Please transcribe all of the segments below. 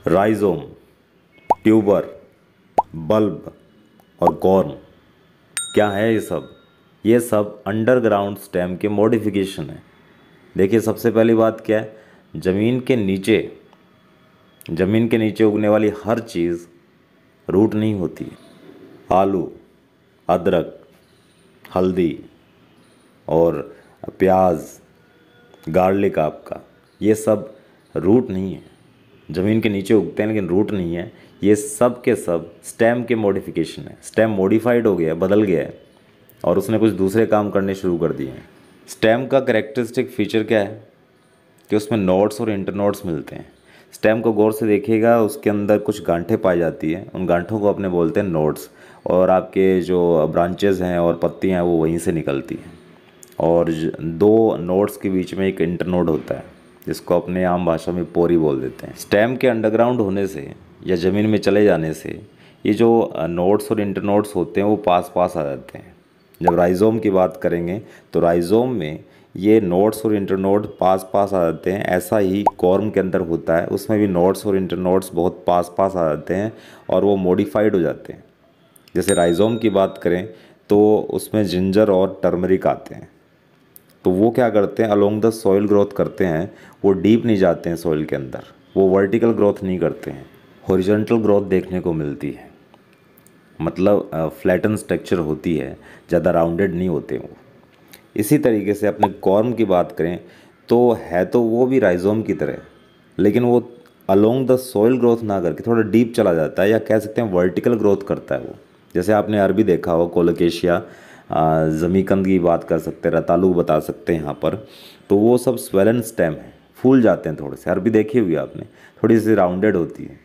Rhizome, tuber, bulb और corm, क्या है ये सब? ये सब अंडरग्राउंड स्टेम के मॉडिफिकेशन है। देखिए, सबसे पहली बात क्या है, ज़मीन के नीचे उगने वाली हर चीज़ रूट नहीं होती है। आलू, अदरक, हल्दी और प्याज, गार्लिक, आपका ये सब रूट नहीं है। ज़मीन के नीचे उगते हैं लेकिन रूट नहीं है। ये सब के सब स्टेम के मॉडिफिकेशन है। स्टेम मॉडिफाइड हो गया, बदल गया है और उसने कुछ दूसरे काम करने शुरू कर दिए हैं। स्टेम का कैरेक्टरिस्टिक फीचर क्या है कि उसमें नोड्स और इंटरनोड्स मिलते हैं। स्टेम को गौर से देखिएगा, उसके अंदर कुछ गांठें पाई जाती हैं, उन गांठों को अपने बोलते हैं नोड्स, और आपके जो ब्रांचेज हैं और पत्तियाँ हैं वो वहीं से निकलती हैं। और दो नोड्स के बीच में एक इंटरनोड होता है जिसको अपने आम भाषा में पोरी बोल देते हैं। स्टेम के अंडरग्राउंड होने से या ज़मीन में चले जाने से ये जो नोड्स और इंटरनोड्स होते हैं वो पास पास आ जाते हैं। जब राइजोम की बात करेंगे तो राइजोम में ये नोड्स और इंटरनोड पास पास आ जाते हैं। ऐसा ही कॉर्म के अंदर होता है, उसमें भी नोड्स और इंटरनोड्स बहुत पास पास आ जाते हैं और वो मॉडिफाइड हो जाते हैं। जैसे राइजोम की बात करें तो उसमें जिंजर और टर्मरिक आते हैं, तो वो क्या करते हैं, अलोंग द सॉइल ग्रोथ करते हैं। वो डीप नहीं जाते हैं सॉइल के अंदर, वो वर्टिकल ग्रोथ नहीं करते हैं, हॉरिजॉन्टल ग्रोथ देखने को मिलती है। मतलब फ्लैटन स्ट्रक्चर होती है, ज़्यादा राउंडेड नहीं होते वो। इसी तरीके से अपने कॉर्म की बात करें तो है तो वो भी राइजोम की तरह, लेकिन वो अलोंग द सॉइल ग्रोथ ना करके थोड़ा डीप चला जाता है, या कह सकते हैं वर्टिकल ग्रोथ करता है वो। जैसे आपने अरबी देखा हो, कोलोकेशिया, जमीकंद की बात कर सकते हैं, रतालू बता सकते हैं यहाँ पर, तो वो सब स्वेलन स्टेम है, फूल जाते हैं थोड़े से। अरबी देखी हुई आपने, थोड़ी सी राउंडेड होती है,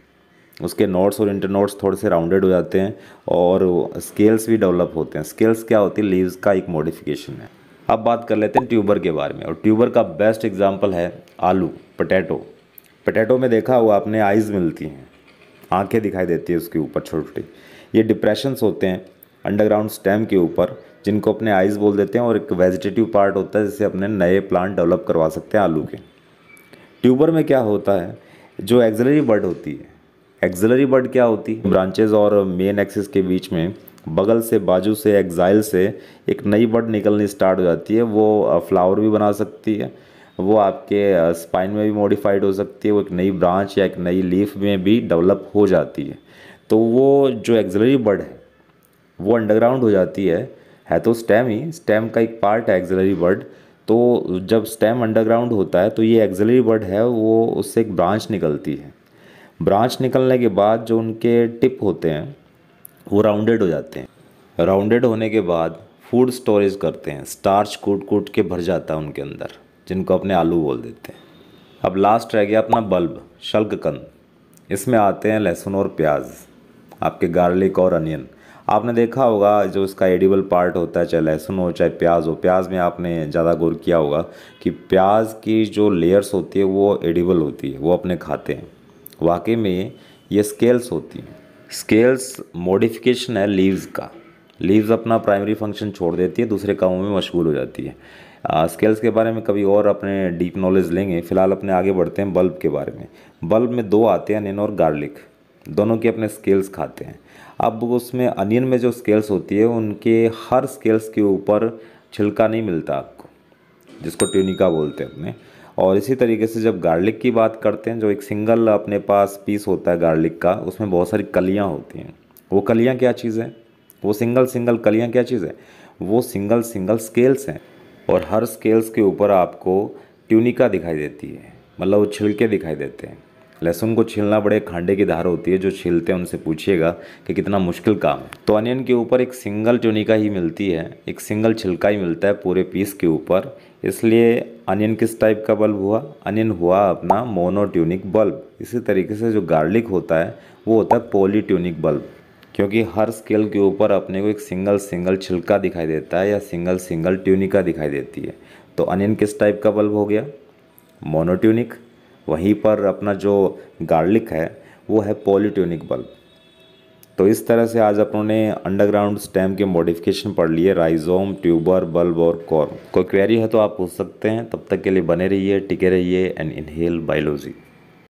उसके नोड्स और इंटरनोड्स थोड़े से राउंडेड हो जाते हैं और स्केल्स भी डेवलप होते हैं। स्केल्स क्या होती है, लीव्स का एक मॉडिफिकेशन है। अब बात कर लेते हैं ट्यूबर के बारे में, और ट्यूबर का बेस्ट एग्जांपल है आलू, पोटैटो। पोटैटो में देखा हुआ आपने, आइज़ मिलती हैं, आंखें दिखाई देती है उसके ऊपर छोटी छोटी। ये डिप्रेशंस होते हैं अंडरग्राउंड स्टेम के ऊपर, जिनको अपने आइज़ बोल देते हैं, और एक वेजिटेटिव पार्ट होता है जिससे अपने नए प्लांट डेवलप करवा सकते हैं आलू के। ट्यूबर में क्या होता है, जो एक्सिलरी बड होती है, एक्सिलरी बड क्या होती है, ब्रांचेज और मेन एक्सिस के बीच में बगल से, बाजू से, एक्साइल से एक नई बड निकलनी स्टार्ट हो जाती है। वो फ्लावर भी बना सकती है, वो आपके स्पाइन में भी मॉडिफाइड हो सकती है, वो एक नई ब्रांच या एक नई लीफ में भी डेवलप हो जाती है। तो वो जो एक्सिलरी बड है वो अंडरग्राउंड हो जाती है तो स्टेम ही, स्टेम का एक पार्ट है एक्सिलरी बड। तो जब स्टेम अंडरग्राउंड होता है तो ये एक्सिलरी बड है, वो उससे एक ब्रांच निकलती है। ब्रांच निकलने के बाद जो उनके टिप होते हैं वो राउंडेड हो जाते हैं। राउंडेड होने के बाद फूड स्टोरेज करते हैं, स्टार्च कूट कूट के भर जाता है उनके अंदर, जिनको अपने आलू बोल देते हैं। अब लास्ट रह गया अपना बल्ब, शल्ककंद। इसमें आते हैं लहसुन और प्याज, आपके गार्लिक और अनियन। आपने देखा होगा जो इसका एडिबल पार्ट होता है, चाहे लहसुन हो चाहे प्याज हो, प्याज में आपने ज़्यादा गौर किया होगा कि प्याज की जो लेयर्स होती है वो एडिबल होती है, वो अपने खाते हैं। वाकई में ये स्केल्स होती हैं। स्केल्स मॉडिफिकेशन है लीव्स का। लीव्स अपना प्राइमरी फंक्शन छोड़ देती है, दूसरे कामों में मशगूल हो जाती है। स्केल्स के बारे में कभी और अपने डीप नॉलेज लेंगे, फिलहाल अपने आगे बढ़ते हैं बल्ब के बारे में। बल्ब में दो आते हैं, अनियन और गार्लिक, दोनों के अपने स्केल्स खाते हैं। अब उसमें अनियन में जो स्केल्स होती है उनके हर स्केल्स के ऊपर छिलका नहीं मिलता आपको, जिसको ट्यूनिका बोलते हैं अपने। और इसी तरीके से जब गार्लिक की बात करते हैं, जो एक सिंगल अपने पास पीस होता है गार्लिक का, उसमें बहुत सारी कलियां होती हैं। वो कलियां क्या चीज़ है, वो सिंगल सिंगल कलियां क्या चीज़ है, वो सिंगल सिंगल स्केल्स हैं। और हर स्केल्स के ऊपर आपको ट्यूनिका दिखाई देती है, मतलब वो छिलके दिखाई देते हैं। लहसुन को छीलना बड़े खांडे की धार होती है, जो छीलते हैं उनसे पूछिएगा कि कितना मुश्किल काम है। तो अनियन के ऊपर एक सिंगल ट्यूनिका ही मिलती है, एक सिंगल छिलका ही मिलता है पूरे पीस के ऊपर। इसलिए अनियन किस टाइप का बल्ब हुआ, अनियन हुआ अपना मोनोट्यूनिक बल्ब। इसी तरीके से जो गार्लिक होता है वो होता है पॉलीट्यूनिक बल्ब, क्योंकि हर स्केल के ऊपर अपने को एक सिंगल सिंगल छिलका दिखाई देता है या सिंगल सिंगल ट्यूनिका दिखाई देती है। तो अनियन किस टाइप का बल्ब हो गया, मोनोट्यूनिक। वहीं पर अपना जो गार्लिक है वो है पॉलीट्यूनिक बल्ब। तो इस तरह से आज अपनों अंडरग्राउंड स्टेम के मॉडिफिकेशन पढ़ लिए, राइजोम, ट्यूबर, बल्ब और कॉर्म। कोई क्वेरी है तो आप पूछ सकते हैं। तब तक के लिए बने रहिए, टिके रहिए एंड इनहेल बायोलॉजी।